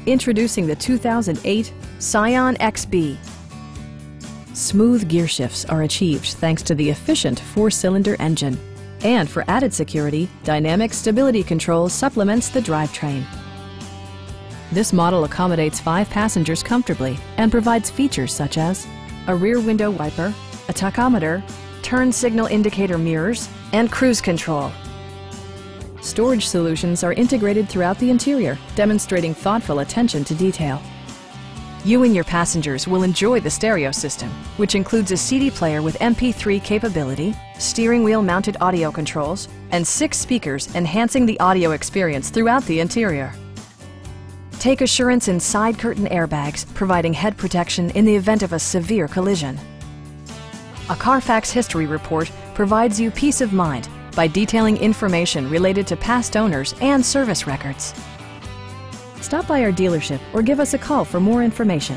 Introducing the 2008 Scion XB. Smooth gear shifts are achieved thanks to the efficient 4-cylinder engine. And for added security, Dynamic Stability Control supplements the drivetrain. This model accommodates 5 passengers comfortably and provides features such as a rear window wiper, a tachometer, turn signal indicator mirrors, and cruise control. Storage solutions are integrated throughout the interior, demonstrating thoughtful attention to detail. You and your passengers will enjoy the stereo system, which includes a CD player with MP3 capability, steering wheel mounted audio controls, and 6 speakers enhancing the audio experience throughout the interior. Take assurance in side curtain airbags, providing head protection in the event of a severe collision. A Carfax history report provides you peace of mind by detailing information related to past owners and service records. Stop by our dealership or give us a call for more information.